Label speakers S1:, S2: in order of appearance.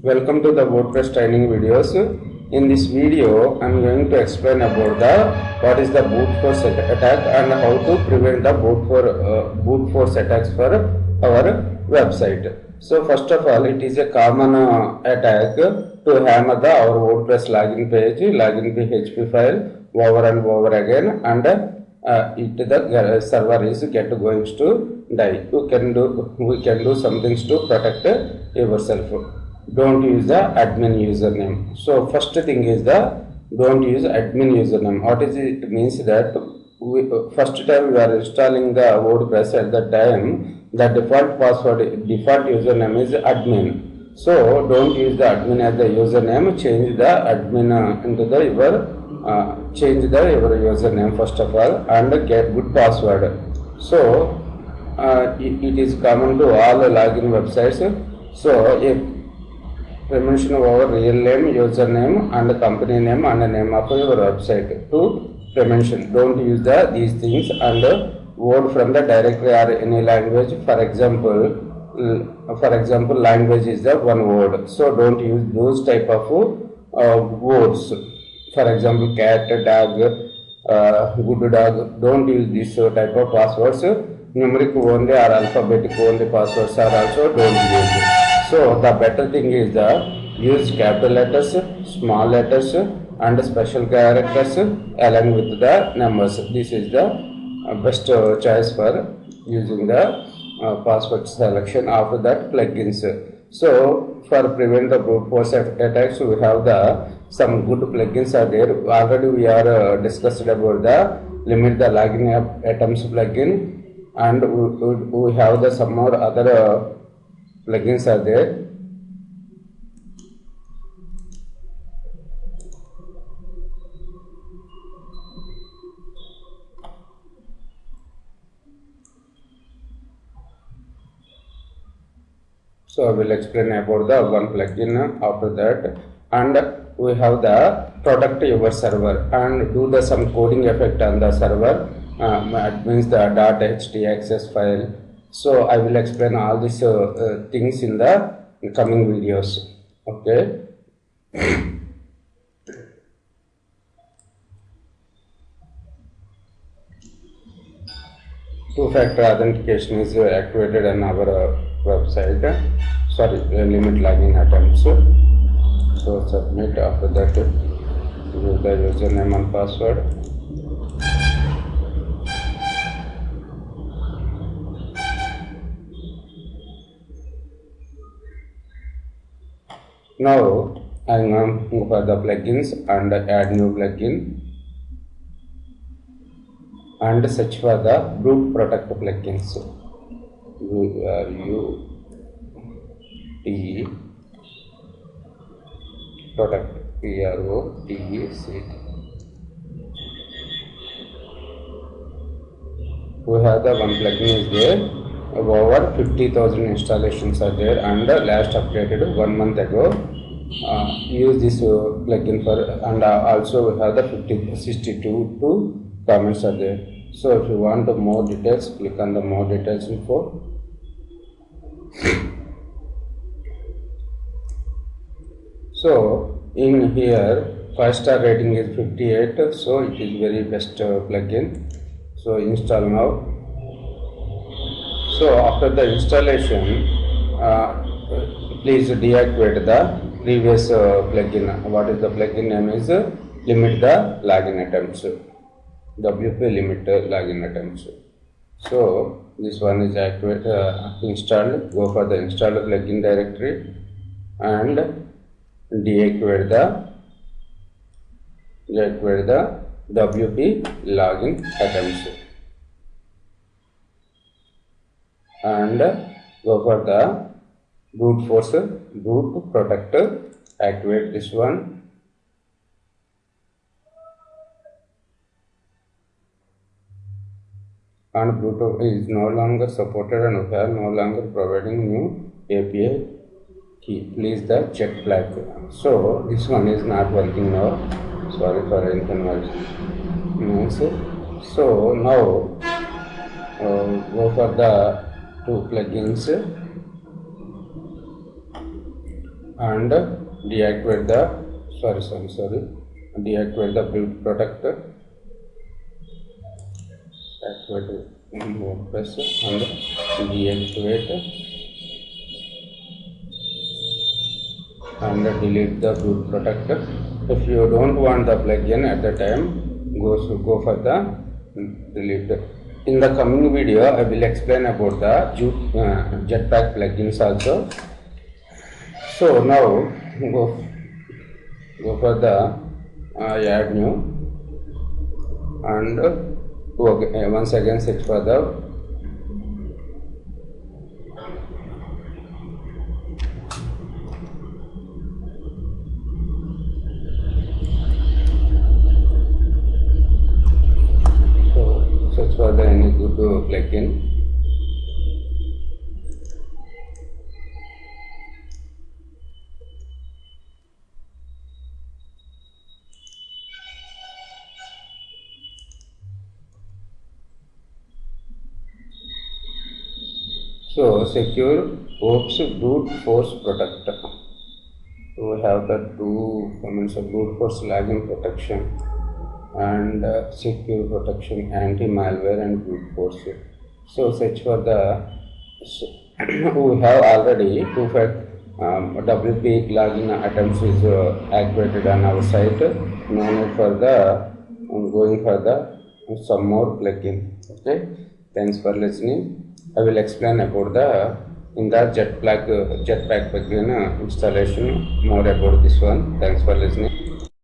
S1: Welcome to the WordPress training videos. In this video, I am going to explain about what is the brute force attack and how to prevent the brute force attacks for our website. So first of all, it is a common attack to hammer our WordPress login PHP file over and over again, and the server is going to die. We can do some things to protect yourself. Don't use the admin username. So first thing is the don't use admin username. What is it? Means that first time we are installing the WordPress, at the time the default username is admin. So don't use the admin as the username. Change the admin into the change your username first of all, and get good password. So it is common to all login websites. So if mention our real name, username, and company name and the name of your website to mention. Don't use these things and word from the directory or any language. For example, language is the one word. So don't use those type of words. For example, cat, dog, good dog. Don't use this type of passwords. Numeric only or alphabetic only passwords are also don't use. So the better thing is use capital letters, small letters, and special characters along with the numbers. This is the best choice for using the password selection. After that, plugins. So for prevent the brute force attacks, we have some good plugins are there. Already we are discussed about the limit the login items plugin, and we have some more other plugins are there. So I will explain about the one plugin after that, and we have the protect your server and do some coding effect on the server. It means the .htaccess file. So I will explain all these things in the coming videos. Okay. Two-factor authentication is activated on our website. Sorry, limit login attempts. So submit. After that, use the username and password. Now I am going for the plugins and add new plugin and search for the brute protect plugins. Protect PROTECT. We have the one plugin is there. Over 50,000 installations are there, and last updated 1 month ago. Use this plugin for, and also we have the 62 comments are there. So if you want more details, click on the more details info. So in here 5-star rating is 58, so it is very best plugin. So install now. So after the installation, please deactivate the previous plugin. What is the plugin name is limit the login attempts. WP limit login attempts. So this one is installed. Go for the installed plugin directory and deactivate the WP login attempts. And go for the brute force, brute protector, activate this one. And brute is no longer supported, and we are no longer providing new API key. Please the check flag. So this one is not working now. Sorry for inconvenience. So now go for the two plugins and deactivate the deactivate the boot protect, activate WordPress and deactivate and delete the boot protect. If you don't want the plugin at the time, go for the delete. In the coming video, I will explain about the Jetpack plugins also. So now go for the add new and once again search for the any good plugin. So secure Ops brute force protect. So we have the two comments of brute force login protection and secure protection, anti-malware and brute force. So search for the we have already WP login attempts is activated on our site. No need for the going for the some more plugin. Okay, thanks for listening. I will explain about the in the Jetpack plugin installation more about this one. Thanks for listening.